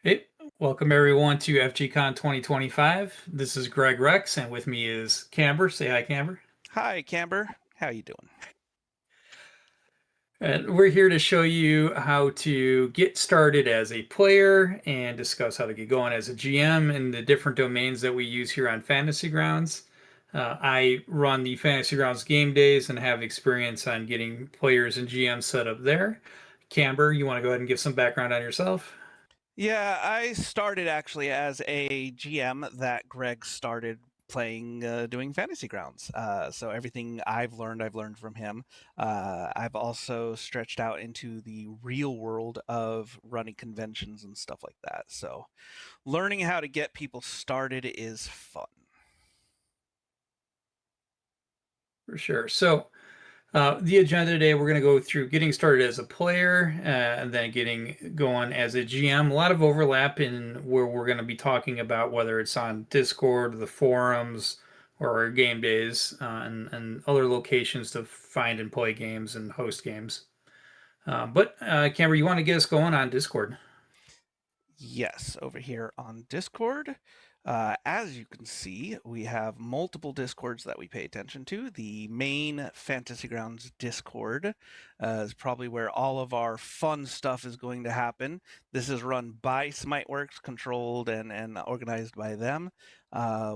Hey, welcome everyone to FGCON 2025. This is Greg Rex, and with me is Camber. Say hi, Camber. Hi, Camber. How you doing? And we're here to show you how to get started as a player and discuss how to get going as a GM and the different domains that we use here on Fantasy Grounds. I run the Fantasy Grounds game days and have experience on getting players and GMs set up there. Camber, you want to go ahead and give some background on yourself? Yeah, I started actually as a GM that Greg started playing, doing Fantasy Grounds. So everything I've learned from him. I've also stretched out into the real world of running conventions and stuff like that. So learning how to get people started is fun. For sure. So, the agenda today, we're going to go through getting started as a player and then getting going as a GM. A lot of overlap in where we're going to be talking about whether it's on Discord, the forums, or our game days, and other locations to find and play games and host games. But Camber, you want to get us going on Discord? Yes, over here on Discord. As you can see, we have multiple Discords that we pay attention to. The main Fantasy Grounds Discord is probably where all of our fun stuff is going to happen. This is run by Smiteworks, controlled and organized by them.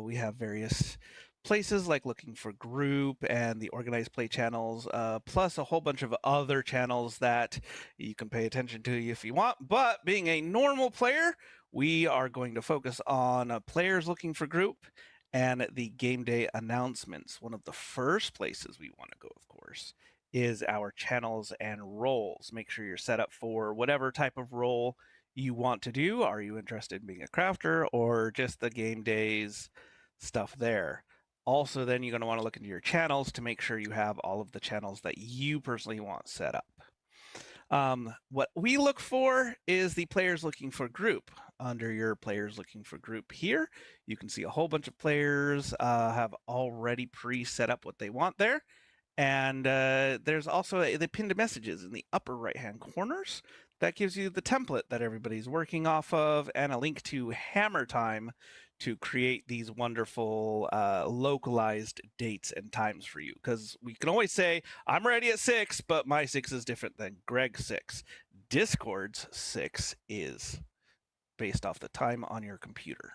We have various places like Looking for Group and the Organized Play channels, plus a whole bunch of other channels that you can pay attention to if you want. But being a normal player, we are going to focus on players looking for group and the game day announcements. One of the first places we want to go, of course, is our channels and roles. Make sure you're set up for whatever type of role you want to do. Are you interested in being a crafter or just the game days stuff there? Also, then you're going to want to look into your channels to make sure you have all of the channels that you personally want set up. What we look for is the players looking for group. Under your players looking for group here, you can see a whole bunch of players have already pre-set up what they want there. And there's also the pinned messages in the upper right-hand corners. That gives you the template that everybody's working off of and a link to Hammer Time to create these wonderful localized dates and times for you. Because we can always say, I'm ready at 6, but my 6 is different than Greg's 6. Discord's 6 is based off the time on your computer.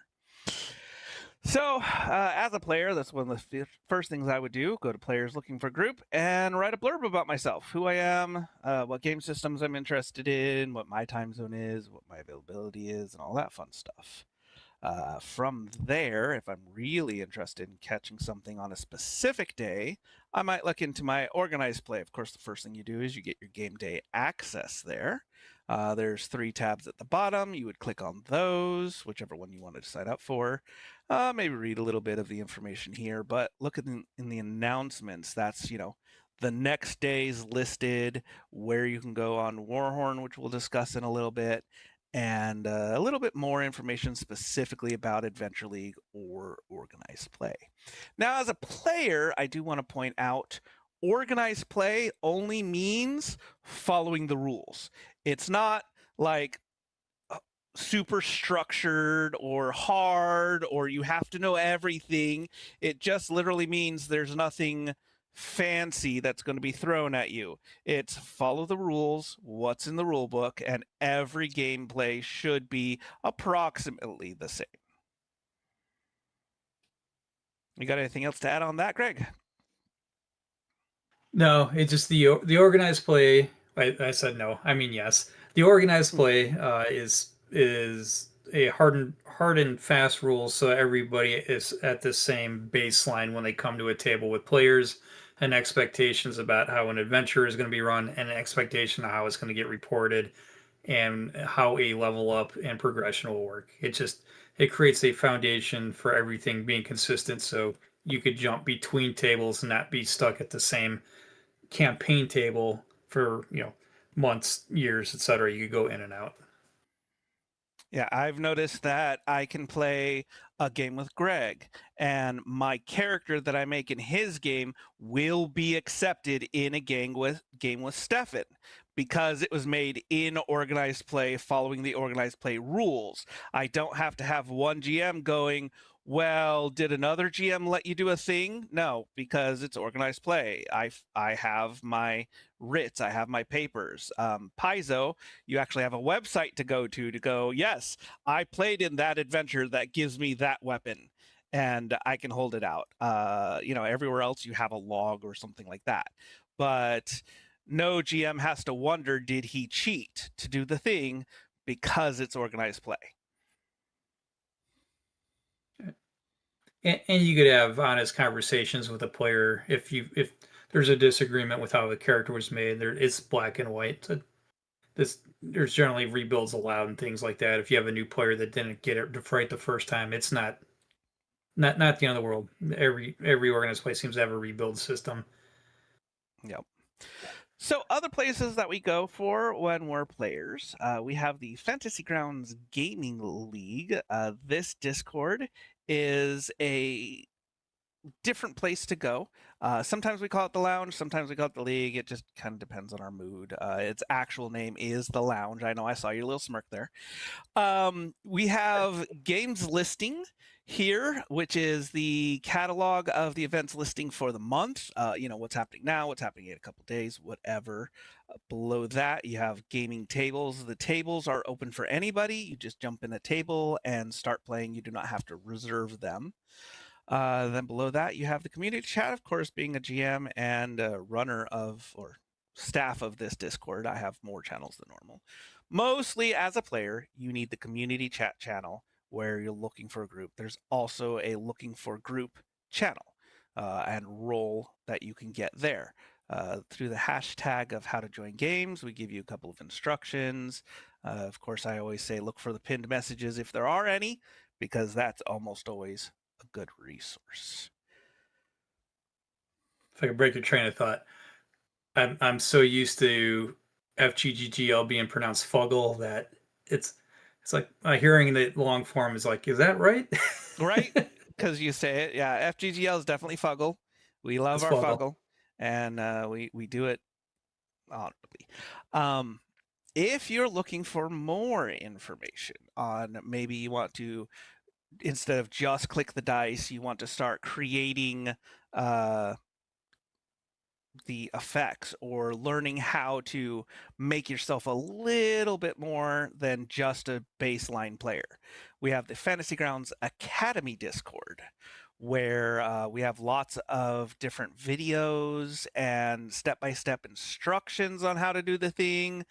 So, as a player, that's one of the first things I would do. Go to Players Looking for Group and write a blurb about myself, who I am, what game systems I'm interested in, what my time zone is, what my availability is, and all that fun stuff. From there, if I'm really interested in catching something on a specific day, I might look into my organized play. Of course, the first thing you do is you get your game day access there. There's 3 tabs at the bottom. You would click on those, whichever one you wanted to sign up for. Maybe read a little bit of the information here, but look in the announcements. That's, the next day's listed, where you can go on Warhorn, which we'll discuss in a little bit, and a little bit more information specifically about Adventure League or organized play. Now, as a player, I do want to point out organized play only means following the rules. It's not like super structured or hard or you have to know everything. It just literally means there's nothing fancy that's going to be thrown at you. It's follow the rules, what's in the rule book, and every gameplay should be approximately the same. You got anything else to add on that, Greg? No, it's just the organized play. I said no. I mean yes. The organized play is a hard and fast rules, so everybody is at the same baseline when they come to a table with players and expectations about how an adventure is going to be run and an expectation of how it's going to get reported and how a level up and progression will work. It creates a foundation for everything being consistent, so you could jump between tables and not be stuck at the same campaign table for months, years, etc. You could go in and out. Yeah, I've noticed that I can play a game with Greg, and my character that I make in his game will be accepted in a game with Stefan. because it was made in organized play following the organized play rules. I don't have to have one GM going, well, did another GM let you do a thing? No, because it's organized play. I have my writs, I have my papers. Paizo, you actually have a website to go, yes, I played in that adventure that gives me that weapon and I can hold it out. Everywhere else you have a log or something like that. But no GM has to wonder, did he cheat to do the thing, because it's organized play. And you could have honest conversations with a player if there's a disagreement with how the character was made. There, it's black and white. So there's generally rebuilds allowed and things like that. If you have a new player that didn't get it right the first time, it's not the end of the world. Every organized play seems to have a rebuild system. Yep. So other places that we go for when we're players, we have the Fantasy Grounds Gaming League. This Discord is a different place to go. Sometimes we call it the lounge, sometimes we call it the league. It just kind of depends on our mood. Its actual name is the lounge. I know, I saw your little smirk there. We have games listing here, which is the catalog of the events listing for the month. What's happening now, what's happening in a couple days, whatever. Below that, you have gaming tables. The tables are open for anybody. You just jump in a table and start playing. You do not have to reserve them. Then below that, you have the community chat, of course, being a GM and a runner of, or staff of this Discord. I have more channels than normal. Mostly as a player, you need the community chat channel where you're looking for a group. There's also a looking for group channel and role that you can get there. Through the hashtag of how to join games, we give you a couple of instructions. Of course, I always say look for the pinned messages if there are any, because that's almost always a good resource. If I could break your train of thought, I'm so used to FGGGL being pronounced Fuggle that it's like hearing the long form is like, is that right? Right? Because you say it. Yeah, FGGL is definitely Fuggle. We love It's our Fuggle. Fuggle, and we do it audibly. If you're looking for more information on, maybe you want to, instead of just click the dice, you want to start creating the effects or learning how to make yourself a little bit more than just a baseline player, we have the Fantasy Grounds Academy Discord, where we have lots of different videos and step-by-step instructions on how to do the thing.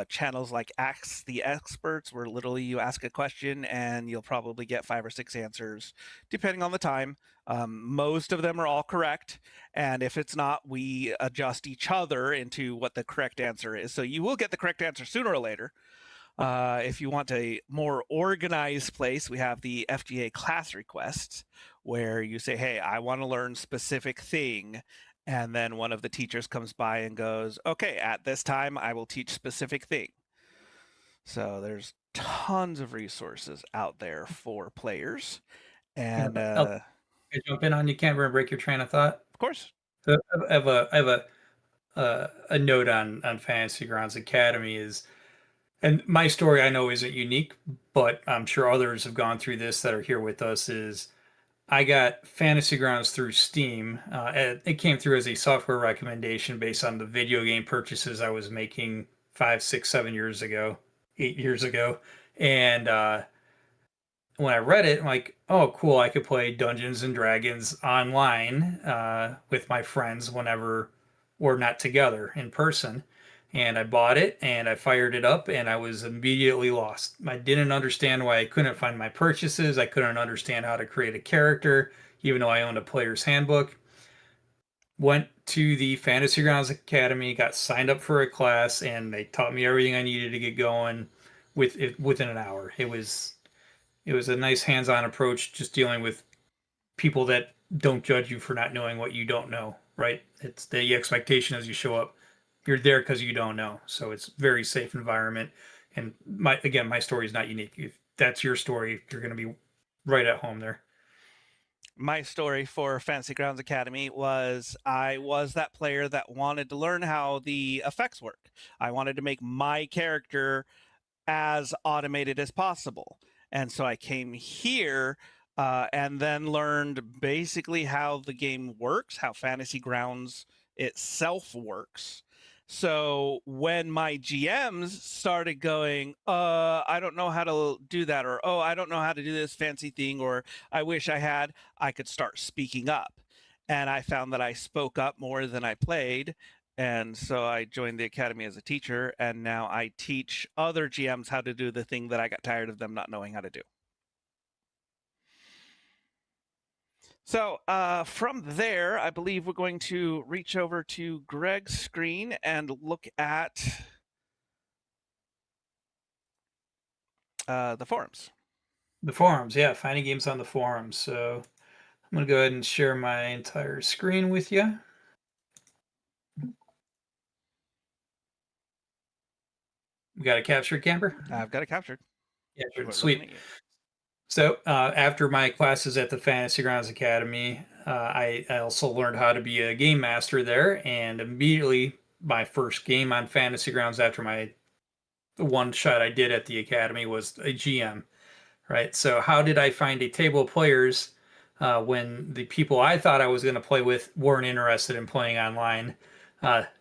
Channels like Ask the Experts, where literally you ask a question and you'll probably get 5 or 6 answers, depending on the time. Most of them are all correct, and if it's not, we adjust each other into what the correct answer is. So you will get the correct answer sooner or later. If you want a more organized place, we have the FGA class requests, where you say, hey, I want to learn specific thing. And then one of the teachers comes by and goes, okay, at this time, I will teach specific thing. So there's tons of resources out there for players. And Can I jump in on you, Camber, and break your train of thought? of course. So I have a note on Fantasy Grounds Academy is, and my story I know isn't unique, but I'm sure others have gone through this that are here with us. Is I got Fantasy Grounds through Steam. It came through as a software recommendation based on the video game purchases I was making 5, 6, 7 years ago, 8 years ago, and when I read it, I'm like, oh, cool, I could play Dungeons and Dragons online with my friends whenever we're not together in person. And I bought it and I fired it up and I was immediately lost. I didn't understand why I couldn't find my purchases. I couldn't understand how to create a character, even though I owned a player's handbook. Went to the Fantasy Grounds Academy, got signed up for a class, and they taught me everything I needed to get going within an hour. It was a nice hands-on approach, just dealing with people that don't judge you for not knowing what you don't know, right? It's the expectation as you show up. You're there because you don't know. So it's very safe environment. And my story is not unique. If that's your story, you're going to be right at home there. My story for Fantasy Grounds Academy was I was that player that wanted to learn how the effects work. I wanted to make my character as automated as possible. And so I came here and then learned basically how the game works, how Fantasy Grounds itself works. So when my GMs started going, I don't know how to do that, or oh, I don't know how to do this fancy thing, or I wish I had, I could start speaking up. And I found that I spoke up more than I played. And so I joined the academy as a teacher, and now I teach other GMs how to do the thing that I got tired of them not knowing how to do. So from there, I believe we're going to reach over to Greg's screen and look at the forums. The forums, yeah, finding games on the forums. So I'm going to go ahead and share my entire screen with you. We got it captured, Camber? I've got it captured. Yeah, We're sweet. looking at you. So after my classes at the Fantasy Grounds Academy, I also learned how to be a game master there, and immediately my first game on Fantasy Grounds after the one shot I did at the academy was a GM, right? So how did I find a table of players when the people I thought I was going to play with weren't interested in playing online?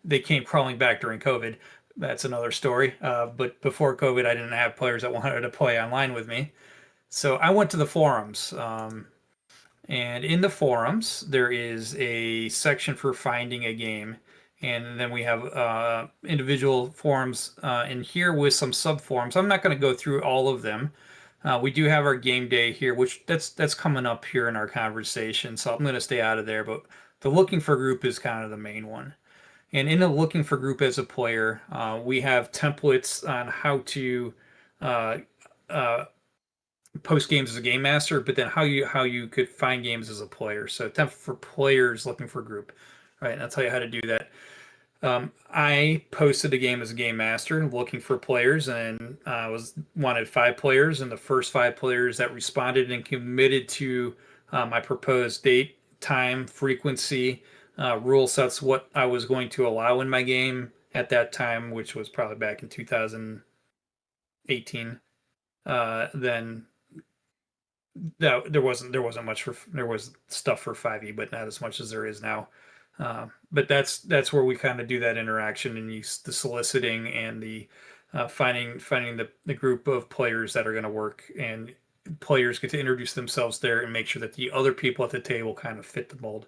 They came crawling back during COVID. That's another story. But before COVID, I didn't have players that wanted to play online with me. So I went to the forums, and in the forums, there is a section for finding a game. And then we have individual forums in here with some sub forums. I'm not going to go through all of them. We do have our game day here, which that's coming up here in our conversation. So I'm going to stay out of there. But the looking for group is kind of the main one. And in the looking for group as a player, we have templates on how to uh, uh, post games as a game master, but then how you could find games as a player. So temp for players looking for group, right? And I'll tell you how to do that. I posted a game as a game master looking for players, and wanted 5 players, and the first 5 players that responded and committed to my proposed date, time, frequency, rule sets, what I was going to allow in my game at that time, which was probably back in 2018. Then there wasn't much for there was stuff for 5e, but not as much as there is now. But that's where we kind of do that interaction and use the soliciting and the finding the group of players that are going to work, and players get to introduce themselves there and make sure that the other people at the table kind of fit the mold.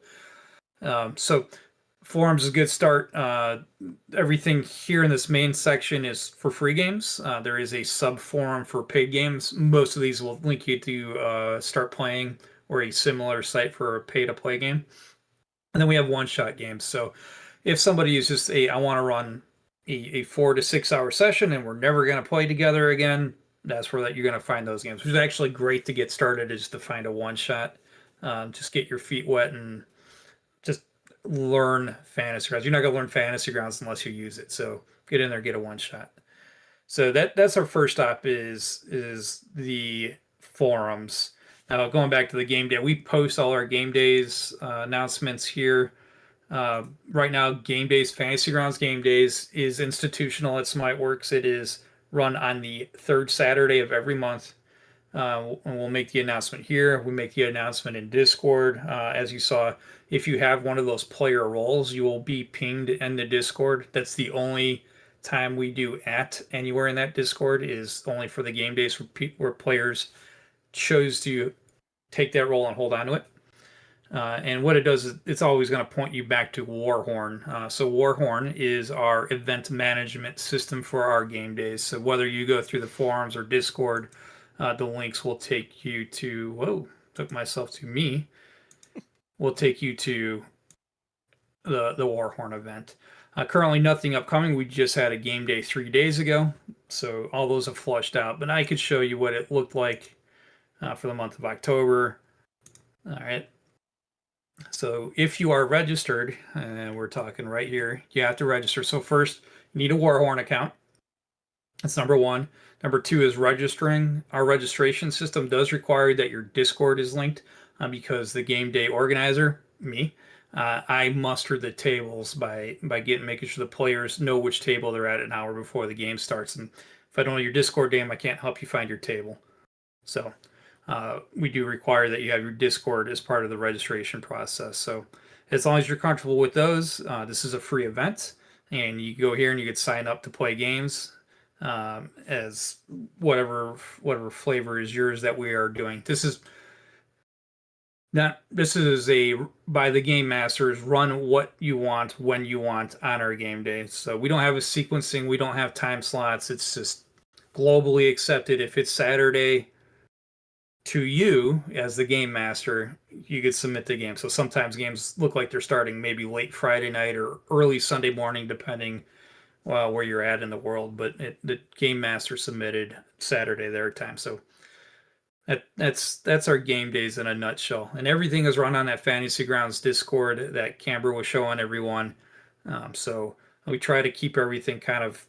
So forums is a good start. Everything here in this main section is for free games. There is a sub forum for paid games. Most of these will link you to start playing or a similar site for a pay to play game. And then we have one shot games. So if somebody is just I want to run a 4 to 6 hour session and we're never going to play together again, that's where you're going to find those games, which is actually great to get started, is to find a one shot. Just get your feet wet and just learn Fantasy Grounds. You're not going to learn Fantasy Grounds unless you use it. So get in there, get a one shot. So that's our first stop is the forums. Now going back to the game day, we post all our game days announcements here. Right now, game days, Fantasy Grounds game days is institutional at Smiteworks. It is run on the 3rd Saturday of every month. And we'll make the announcement here. We make the announcement in Discord. As you saw, if you have one of those player roles, you will be pinged in the Discord. That's the only time we do at anywhere in that Discord, is only for the game days where players chose to take that role and hold on to it. And what it does is it's always going to point you back to Warhorn. So Warhorn is our event management system for our game days. So whether you go through the forums or Discord, the links will take you to, took myself to me, will take you to the Warhorn event. Currently nothing upcoming. We just had a game day 3 days ago. So all those have flushed out, but I could show you what it looked like for the month of October. All right. So if you are registered, and we're talking right here, you have to register. So first, you need a Warhorn account. That's number one. Number two is registering. Our registration system does require that your Discord is linked. because the game day organizer, me, I muster the tables by making sure the players know which table they're at an hour before the game starts. And if I don't know your Discord name, I can't help you find your table. So we do require that you have your Discord as part of the registration process. So as long as you're comfortable with those, this is a free event, and you go here and you can sign up to play games as whatever flavor is yours that we are doing. This is a by the game masters, run what you want when you want on our game day. So we don't have a sequencing, we don't have time slots. It's just globally accepted. If it's Saturday to you as the game master, you could submit the game. So sometimes games look like they're starting maybe late Friday night or early Sunday morning, depending where you're at in the world. But the game master submitted Saturday their time. So that's our game days in a nutshell. And everything is run on that Fantasy Grounds Discord that Camber was showing everyone. So we try to keep everything kind of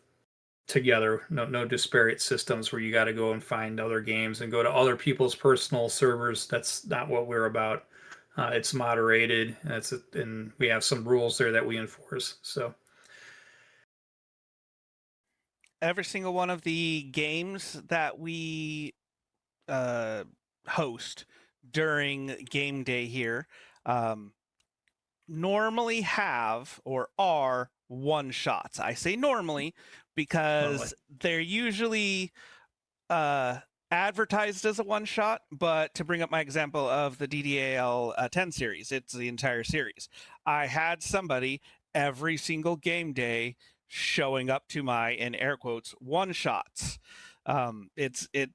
together. No disparate systems where you got to go and find other games and go to other people's personal servers. That's not what we're about. It's moderated. And we have some rules there that we enforce. So every single one of the games that we host during game day here normally have or are one shots. I say normally because they're usually advertised as a one shot, but to bring up my example of the DDAL 10 series, it's the entire series. I had somebody every single game day showing up to my, in air quotes, one shots. It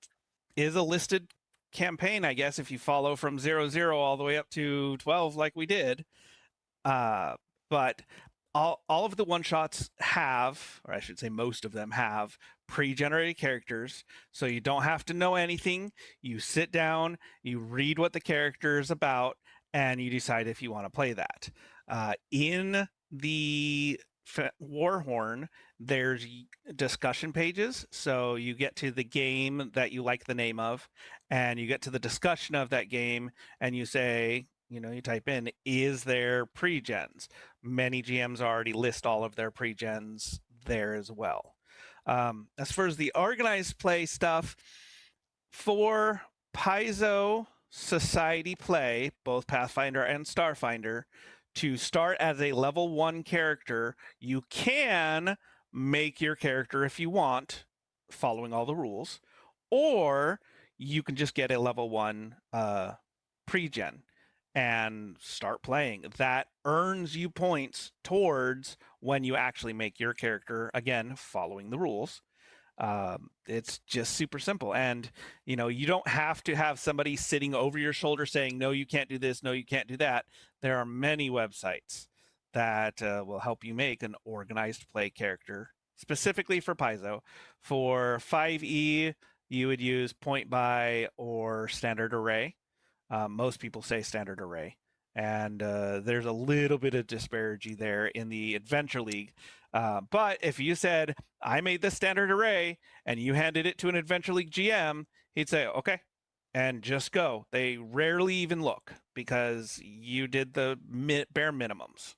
is a listed campaign, I guess, if you follow from 0-0 all the way up to 12 like we did. But all of the one shots have, or I should say most of them have, pre-generated characters, so you don't have to know anything. You sit down, you read what the character is about, and you decide if you want to play that. In the Warhorn, there's discussion pages, so you get to the game that you like the name of, and you get to the discussion of that game, and you say, you type in, is there pre-gens? Many GMs already list all of their pre-gens there as well. As far as the organized play stuff, for Paizo Society play, both Pathfinder and Starfinder, to start as a level 1 character, you can make your character if you want, following all the rules, or you can just get a level 1 pre-gen and start playing. That earns you points towards when you actually make your character, again, following the rules. It's just super simple. And, you don't have to have somebody sitting over your shoulder saying, no, you can't do this, no, you can't do that. There are many websites that will help you make an organized play character, specifically for Paizo. For 5e, you would use point buy or standard array. Most people say standard array. And there's a little bit of disparity there in the Adventure League. But if you said, I made the standard array, and you handed it to an Adventure League GM, he'd say, okay, and just go. They rarely even look because you did the bare minimums.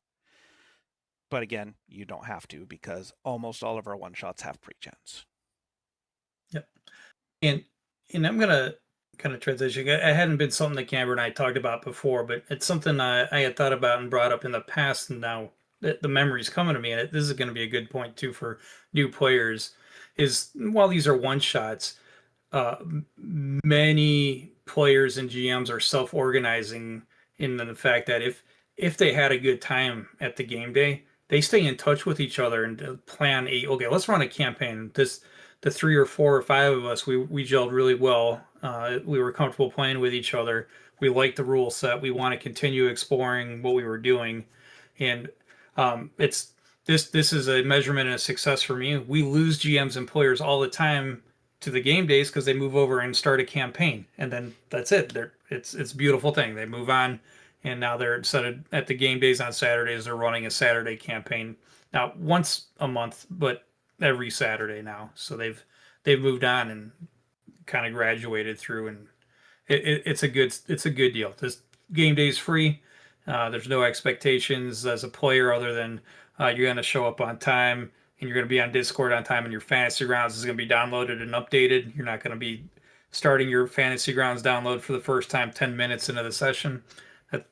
But again, you don't have to because almost all of our one-shots have pre-gens. Yep. And I'm going to kind of transition. It hadn't been something that Camber and I talked about before, but it's something I had thought about and brought up in the past, and now the memory's coming to me, and this is going to be a good point too for new players, is while these are one shots, many players and GMs are self-organizing in the fact that if they had a good time at the game day, they stay in touch with each other and plan okay, let's run a campaign. The 3 or 4 or 5 of us, we gelled really well. We were comfortable playing with each other. We liked the rule set. We want to continue exploring what we were doing, and this is a measurement and a success for me. We lose GMs and players all the time to the game days because they move over and start a campaign, and then that's it. It's a beautiful thing. They move on, and now they're instead of at the game days on Saturdays, they're running a Saturday campaign now once a month, but every Saturday now. So they've moved on and kind of graduated through, and it's a good deal. game day's free. There's no expectations as a player other than you're going to show up on time and you're going to be on Discord on time, and your fantasy grounds is going to be downloaded and updated. You're not going to be starting your fantasy grounds download for the first time 10 minutes into the session.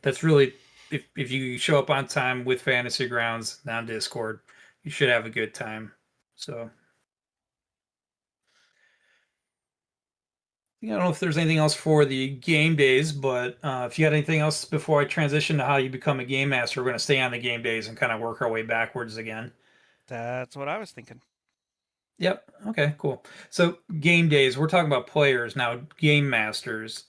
That's really, if you show up on time with fantasy grounds on Discord, you should have a good time. So I don't know if there's anything else for the game days, but if you got anything else before I transition to how you become a game master, we're going to stay on the game days and kind of work our way backwards again. That's what I was thinking. Yep. Okay, cool. So game days, we're talking about players now, game masters.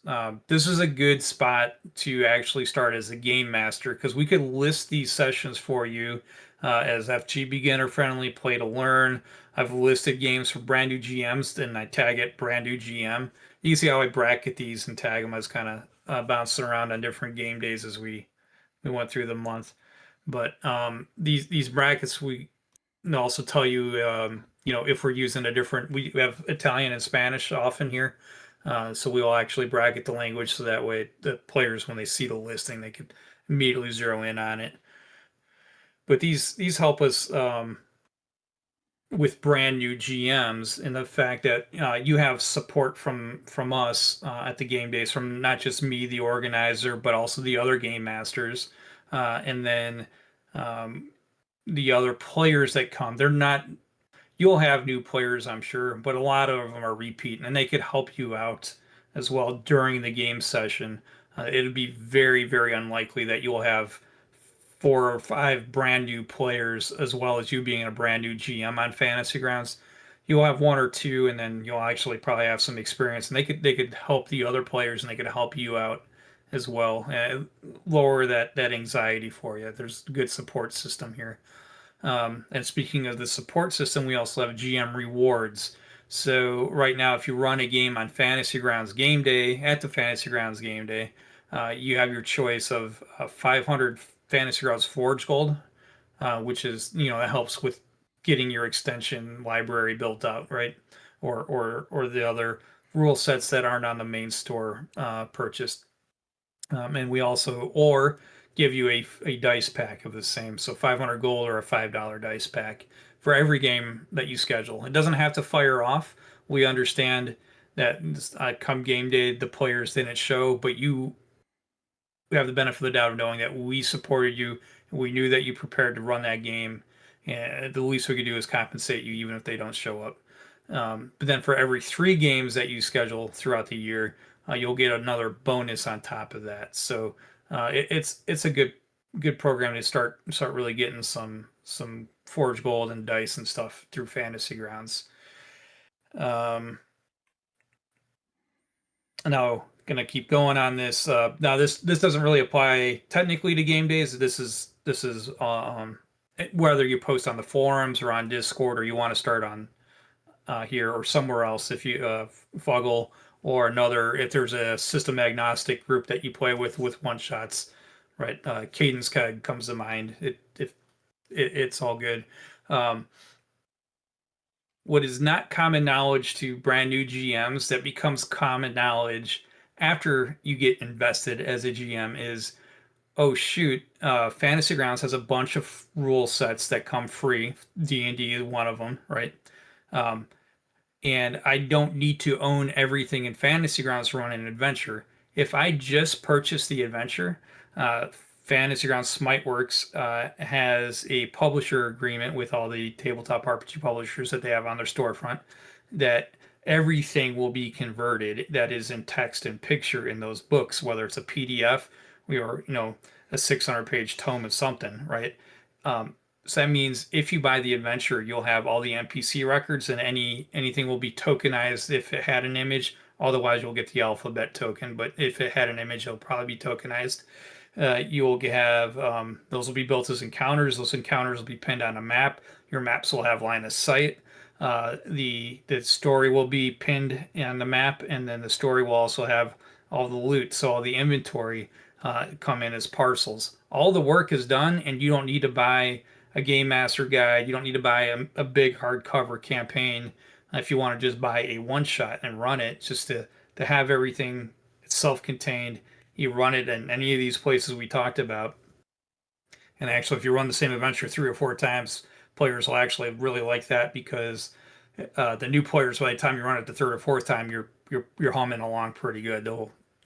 This is a good spot to actually start as a game master because we could list these sessions for you as FG beginner friendly, play to learn. I've listed games for brand new GMs, and I tag it brand new GM. You can see how I bracket these and tag them as kind of bouncing around on different game days as we went through the month. But these brackets we and also tell you, if we're using a different, we have Italian and Spanish often here. So we'll actually bracket the language so that way the players, when they see the listing, they could immediately zero in on it. But these help us with brand new GMs and the fact that you have support from us at the game days, from not just me, the organizer, but also the other game masters, and then the other players that come. They're not You'll have new players, I'm sure, but a lot of them are repeating, and they could help you out as well during the game session. It'd be very, very unlikely that you'll have 4 or 5 brand new players as well as you being a brand new GM on Fantasy Grounds. You'll have 1 or 2, and then you'll actually probably have some experience, and they could help the other players, and they could help you out as well, lower that anxiety for you. There's a good support system here. And speaking of the support system, we also have GM rewards. So right now, if you run a game on Fantasy Grounds Game Day, at the Fantasy Grounds Game Day, you have your choice of 500 Fantasy Grounds Forge Gold, which is, that helps with getting your extension library built out, right? Or the other rule sets that aren't on the main store purchased. And we also, or give you a dice pack of the same. So 500 gold or a $5 dice pack for every game that you schedule. It doesn't have to fire off. We understand that come game day, the players didn't show, but we have the benefit of the doubt of knowing that we supported you. We knew that you prepared to run that game. And the least we could do is compensate you, even if they don't show up. But then for every 3 games that you schedule throughout the year, you'll get another bonus on top of that. So it's a good program to start really getting some Forge Gold and dice and stuff through Fantasy Grounds. Now gonna keep going on this. Now this doesn't really apply technically to game days. This is whether you post on the forums or on Discord, or you want to start on here or somewhere else, if you Fuggle or another, if there's a system agnostic group that you play with one shots, right? Cadence Keg comes to mind. It's all good. What is not common knowledge to brand new GMs that becomes common knowledge after you get invested as a GM is, oh shoot, Fantasy Grounds has a bunch of rule sets that come free. D&D is one of them, right? And I don't need to own everything in Fantasy Grounds to run an adventure. If I just purchase the adventure, Fantasy Grounds Smiteworks has a publisher agreement with all the tabletop RPG publishers that they have on their storefront, that everything will be converted that is in text and picture in those books, whether it's a PDF or a 600-page tome of something, right? So that means if you buy the adventure, you'll have all the NPC records, and anything will be tokenized if it had an image. Otherwise, you'll get the alphabet token. But if it had an image, it'll probably be tokenized. You'll have those will be built as encounters. Those encounters will be pinned on a map. Your maps will have line of sight. The story will be pinned on the map, and then the story will also have all the loot. So all the inventory come in as parcels. All the work is done, and you don't need to buy a game master guide. You don't need to buy a big hardcover campaign if you want to just buy a one shot and run it, just to have everything self-contained. you run it in any of these places we talked about. And actually, if you run the same adventure 3 or 4 times, players will actually really like that because the new players, by the time you run it the third or fourth time, you're humming along pretty good.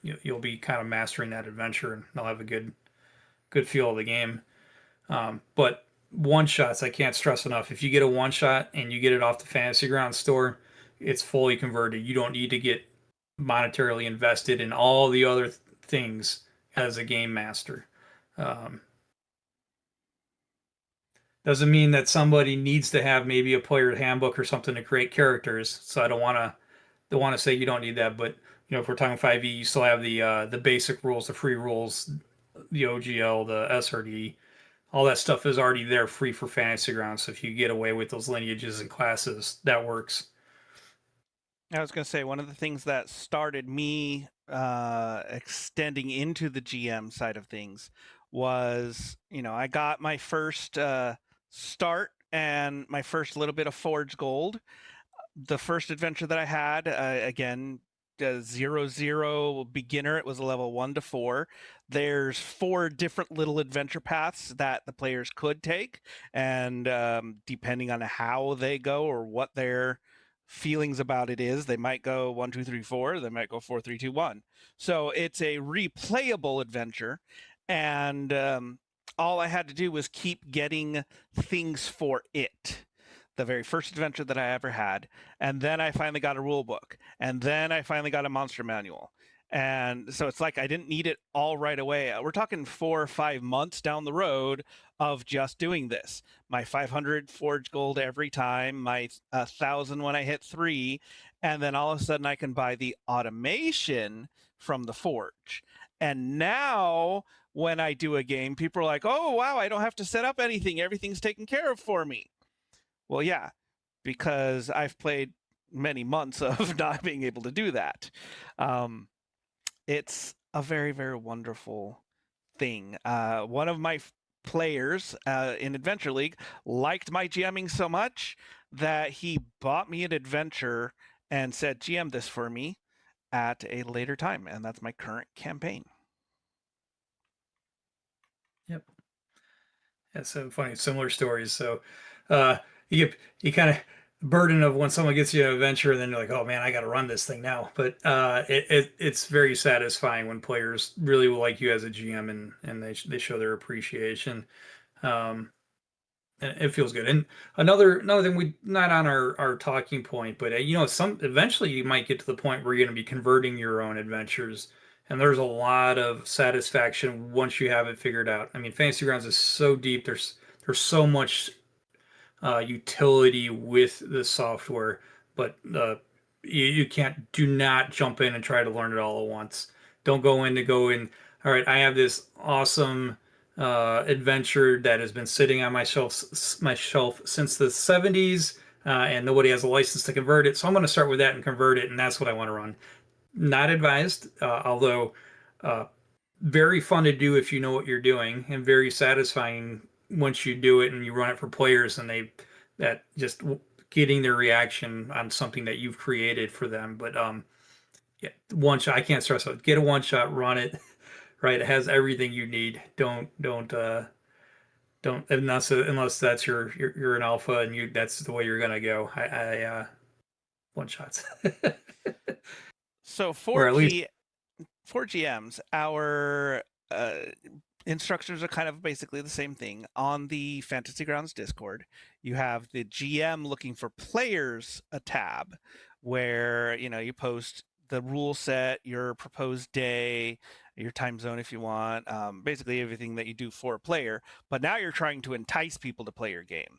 You'll be kind of mastering that adventure, and they'll have a good feel of the game. But one shots, I can't stress enough. If you get a one shot and you get it off the Fantasy Ground store, it's fully converted. You don't need to get monetarily invested in all the other things as a game master. Um, doesn't mean that somebody needs to have maybe a player handbook or something to create characters. So I don't want to say you don't need that, but if we're talking 5e, you still have the basic rules, the free rules, the OGL, the SRD, all that stuff is already there free for Fantasy Grounds. So if you get away with those lineages and classes, that works. I was going to say one of the things that started me extending into the GM side of things was, I got my first start and my first little bit of Forge Gold. The first adventure that I had, again, 0-0 beginner, it was a level 1 to 4. There's 4 different little adventure paths that the players could take, and depending on how they go or what their feelings about it is, they might go 1 2 3 4, they might go 4 3 2 1. So it's a replayable adventure, and all I had to do was keep getting things for it. The very first adventure that I ever had, and then I finally got a rule book, and then I finally got a monster manual. And so it's like I didn't need it all right away. We're talking 4 or 5 months down the road of just doing this. My 500 Forge Gold every time, my 1,000 when I hit 3, and then all of a sudden I can buy the automation from the Forge. And now when I do a game, people are like, "Oh wow, I don't have to set up anything. Everything's taken care of for me." Well, yeah, because I've played many months of not being able to do that. Um, it's a very, very wonderful thing. One of my players in Adventure League liked my GMing so much that he bought me an adventure and said, "GM this for me at a later time." And that's my current campaign. Yep. That's so funny. Similar stories. So uh, you kind of burden of when someone gets you an adventure, and then you're like, oh man, I got to run this thing now. But it's very satisfying when players really will like you as a GM, and they show their appreciation. Um, and it feels good. And another thing, we not on our talking point, but some eventually you might get to the point where you're going to be converting your own adventures, and there's a lot of satisfaction once you have it figured out. I mean, Fantasy Grounds is so deep. There's so much utility with the software, but you can't do not jump in and try to learn it all at once. Don't go in to go in. All right, I have this awesome adventure that has been sitting on my shelf since the 70s, and nobody has a license to convert it. So I'm going to start with that and convert it, and that's what I want to run. Not advised, although uh, very fun to do if you know what you're doing, and very satisfying once you do it and you run it for players, and that just getting their reaction on something that you've created for them. But yeah, one shot, I can't stress out. Get a one shot, run it. Right, it has everything you need. Don't unless that's you're an alpha and that's the way you're gonna go. I one shots. So Or at least for GMs, our uh, instructions are kind of basically the same thing. On the Fantasy Grounds Discord, you have the GM looking for players a tab where you post the rule set, your proposed day, your time zone if you want, basically everything that you do for a player. But now you're trying to entice people to play your game.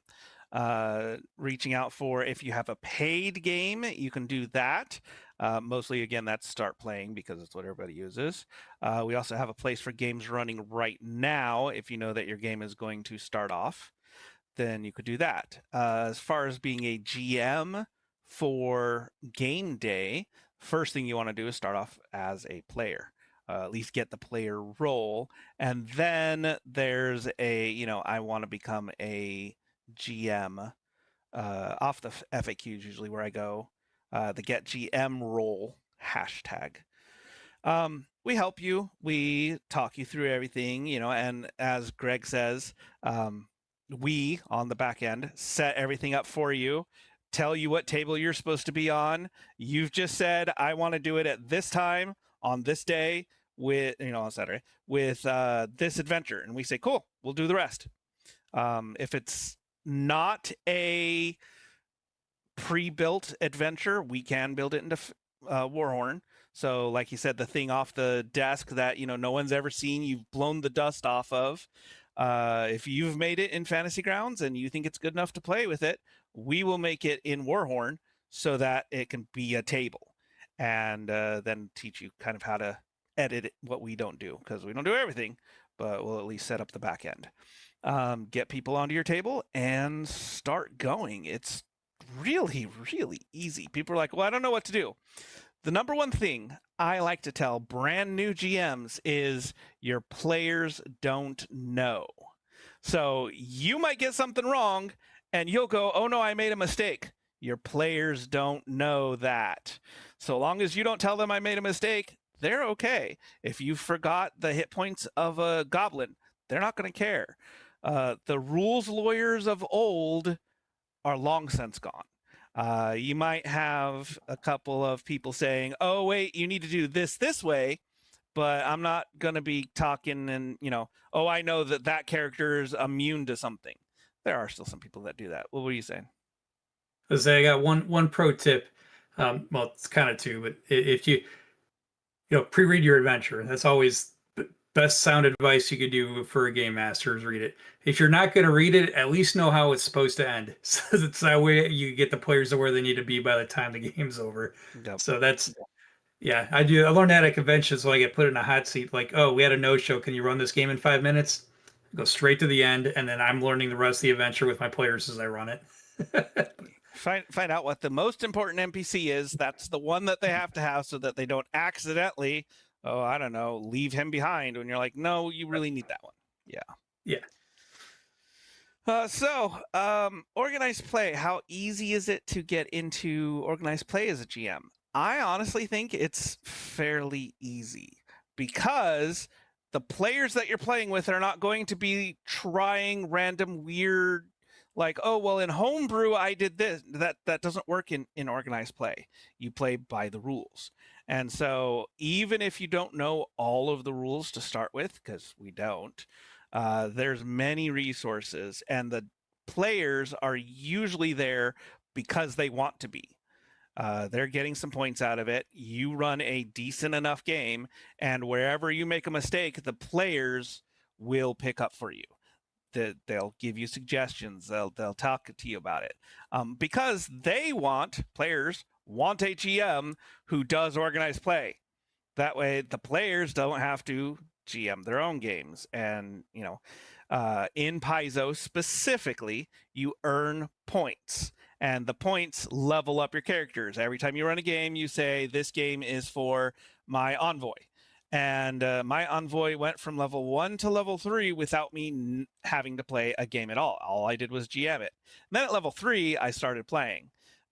Reaching out for if you have a paid game, you can do that. Mostly, again, that's Start Playing because it's what everybody uses. We also have a place for games running right now. If you know that your game is going to start off, then you could do that. As far as being a GM for game day, first thing you want to do is start off as a player. At least get the player role. And then there's I want to become a GM off the FAQs, usually where I go, the get GM role hashtag. We help you. We talk you through everything, and as Greg says, we on the back end set everything up for you, tell you what table you're supposed to be on. You've just said, I want to do it at this time on this day with, on Saturday with this adventure. And we say, cool, we'll do the rest. If it's not a pre-built adventure, we can build it into Warhorn. So like you said, the thing off the desk that no one's ever seen, you've blown the dust off of, if you've made it in Fantasy Grounds and you think it's good enough to play with it, we will make it in Warhorn so that it can be a table, and then teach you kind of how to edit it, what we don't do, because we don't do everything, but we'll at least set up the back end. Get people onto your table and start going. It's really, really easy. People are like, well, I don't know what to do. The number one thing I like to tell brand new GMs is your players don't know. So you might get something wrong and you'll go, oh no, I made a mistake. Your players don't know that. So long as you don't tell them I made a mistake, they're okay. If you forgot the hit points of a goblin, they're not going to care. The rules lawyers of old are long since gone. You might have a couple of people saying, oh, wait, you need to do this way, but I'm not going to be talking and, oh, I know that character is immune to something. There are still some people that do that. What were you saying? I say I got one pro tip. Well, it's kind of two, but if you pre-read your adventure, that's always the best sound advice you could do for a game master is read it. If you're not going to read it, at least know how it's supposed to end. So it's that way you get the players to where they need to be by the time the game's over. Yep. So that's yeah, I do. I learned that at conventions, so I get put in a hot seat. Like, oh, we had a no-show. Can you run this game in 5 minutes? Go straight to the end, and then I'm learning the rest of the adventure with my players as I run it. Find out what the most important NPC is. That's the one that they have to have so that they don't accidentally, oh, I don't know, leave him behind when you're like, no, you really need that one. Yeah. Yeah. Organized play. How easy is it to get into organized play as a GM? I honestly think it's fairly easy because the players that you're playing with are not going to be trying random weird, like, oh, well, in homebrew, I did this. That doesn't work in organized play. You play by the rules. And so even if you don't know all of the rules to start with, because we don't, there's many resources, and the players are usually there because they want to be. They're getting some points out of it. You run a decent enough game, and wherever you make a mistake, the players will pick up for you. They'll give you suggestions. They'll talk to you about it, because players want a GM who does organized play. That way, the players don't have to GM their own games. And in Paizo specifically, you earn points, and the points level up your characters. Every time you run a game, you say, this game is for my envoy. And my envoy went from level 1 to level 3 without me having to play a game at all. All I did was GM it. And then at level 3, I started playing.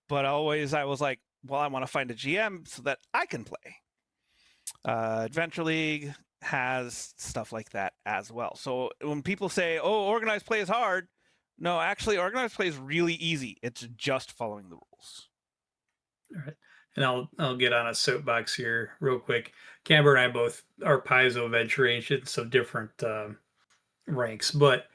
But always I was like, well, I want to find a GM so that I can play. Adventure League has stuff like that as well. So when people say, oh, organized play is hard, no, actually, organized play is really easy. It's just following the rules. All right. And I'll get on a soapbox here real quick. Camber and I both are Paizo Venture Agents of different ranks, but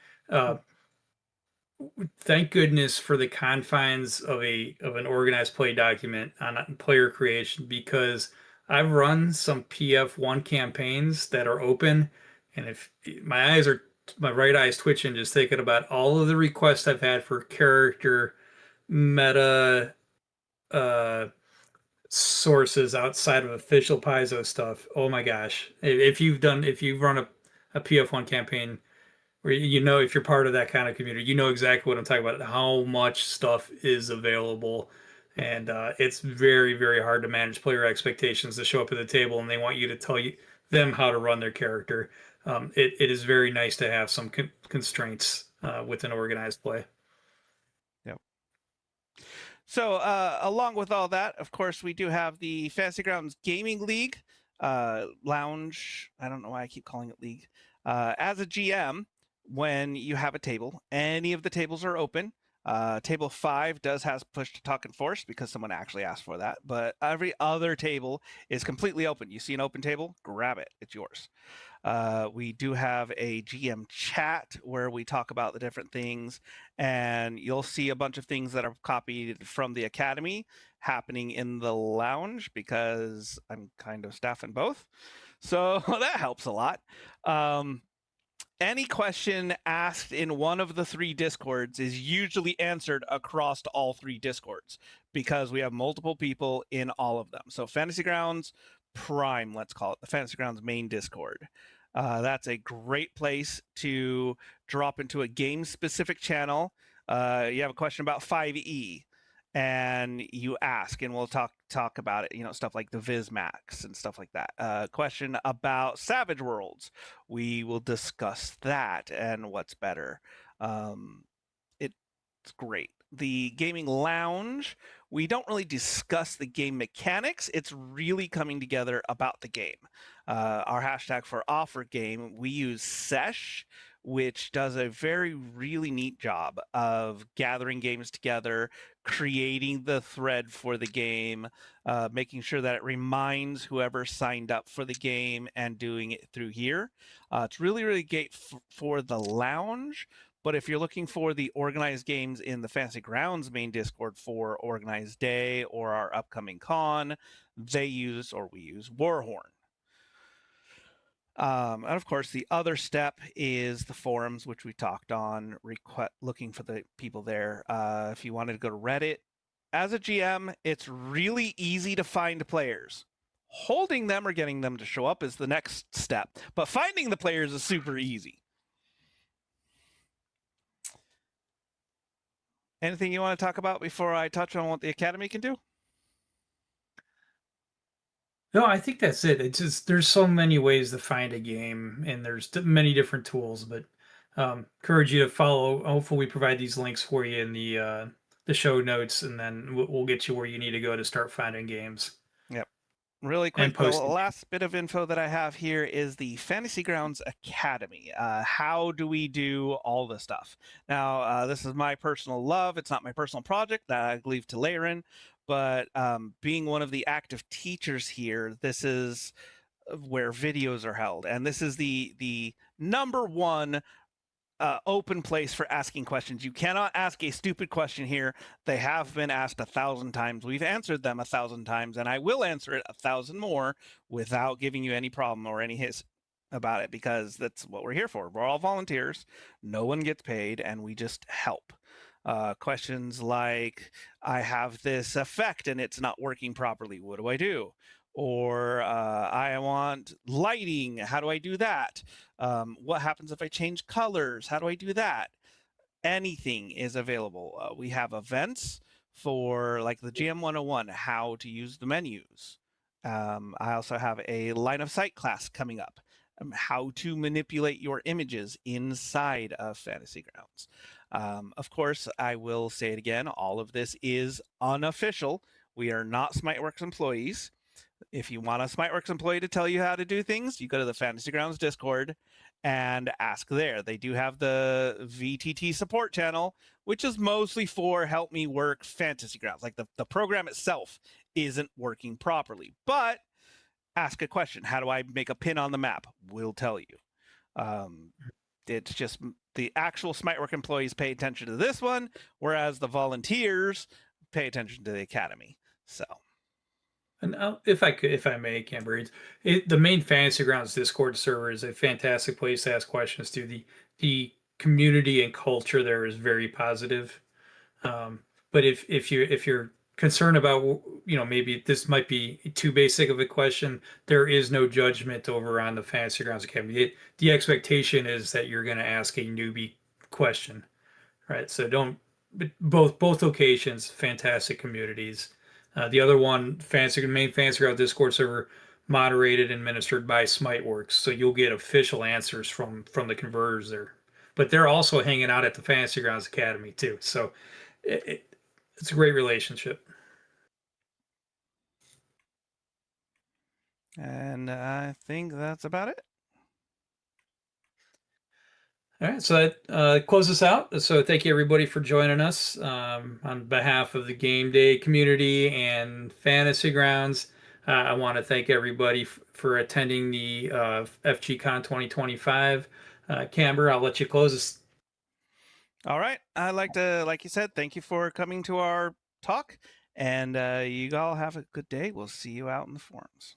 thank goodness for the confines of an organized play document on player creation, because I've run some PF1 campaigns that are open, and if my right eye's twitching just thinking about all of the requests I've had for character meta sources outside of official Paizo stuff. Oh my gosh. If you've run a PF1 campaign where if you're part of that kind of community, you know exactly what I'm talking about, how much stuff is available. And it's very, very hard to manage player expectations to show up at the table and they want you to tell them how to run their character. It is very nice to have some constraints with an organized play. Yep. So along with all that, of course, we do have the Fantasy Grounds Gaming League. lounge. I don't know why I keep calling it league. As a GM, when you have a table, any of the tables are open. Table 5 does has push to talk enforced because someone actually asked for that, but every other table is completely open. You see an open table, grab it, it's yours. We do have a GM chat where we talk about the different things, and you'll see a bunch of things that are copied from the academy happening in the lounge because I'm kind of staffing both. So that helps a lot. Any question asked in one of the 3 discords is usually answered across all 3 discords because we have multiple people in all of them. So Fantasy Grounds Prime, let's call it the Fantasy Grounds main discord. That's a great place to drop into a game specific channel. You have a question about 5e and you ask, and we'll talk about it, stuff like the Vizmax and stuff like that. Question about Savage Worlds, we will discuss that and what's better. It's great. The gaming lounge, we don't really discuss the game mechanics. It's really coming together about the game. Our hashtag for offer game, we use Sesh, which does a really neat job of gathering games together, creating the thread for the game, making sure that it reminds whoever signed up for the game and doing it through here. It's really great for the lounge. But if you're looking for the organized games in the Fantasy Grounds main Discord for Organized Day or our upcoming con, we use Warhorn. And of course, the other step is the forums, which we talked on, looking for the people there. If you wanted to go to Reddit, as a GM, it's really easy to find players. Holding them or getting them to show up is the next step, but finding the players is super easy. Anything you want to talk about before I touch on what the Academy can do? No, I think that's it. It's just there's so many ways to find a game, and there's many different tools. But encourage you to follow. Hopefully, we provide these links for you in the show notes, and then we'll get you where you need to go to start finding games Yep. Really and quick, the posting. last bit of info that I have here is the Fantasy Grounds Academy. How do we do all this stuff? Now, this is my personal love. It's not my personal project that I leave to Laren, but being one of the active teachers here, this is where videos are held, and this is the number one open place for asking questions. You cannot ask a stupid question here. They have been asked 1,000 times. We've answered them 1,000 times, and I will answer it 1,000 more without giving you any problem or any hiss about it, because that's what we're here for. We're all volunteers. No one gets paid, and we just help. Questions like, I have this effect and it's not working properly. What do I do? Or I want lighting. How do I do that? What happens if I change colors? How do I do that? Anything is available. We have events for like the GM 101, how to use the menus. I also have a line of sight class coming up, how to manipulate your images inside of Fantasy Grounds. Of course, I will say it again, all of this is unofficial. We are not Smiteworks employees. If you want a Smiteworks employee to tell you how to do things, you go to the Fantasy Grounds Discord and ask there. They do have the VTT support channel, which is mostly for help me work Fantasy Grounds. Like the program itself isn't working properly, but ask a question. How do I make a pin on the map? We'll tell you. It's just the actual Smitework employees pay attention to this one, whereas the volunteers pay attention to the Academy. So. And if I may, Camber, the main Fantasy Grounds Discord server is a fantastic place to ask questions to. The community and culture there is very positive. But if you're concerned about maybe this might be too basic of a question, there is no judgment over on the Fantasy Grounds Academy. The expectation is that you're going to ask a newbie question, right? So don't. But both locations, fantastic communities. The other one, main Fantasy Grounds Discord server, moderated and administered by Smiteworks, so you'll get official answers from the converters there. But they're also hanging out at the Fantasy Grounds Academy too, so it's a great relationship. And I think that's about it. All right, so that closes us out. So thank you everybody for joining us on behalf of the game day community and Fantasy Grounds. I want to thank everybody for attending the FGCON 2025. Camber, I'll let you close us. All right. I'd like to, like you said, thank you for coming to our talk. And you all have a good day. We'll see you out in the forums.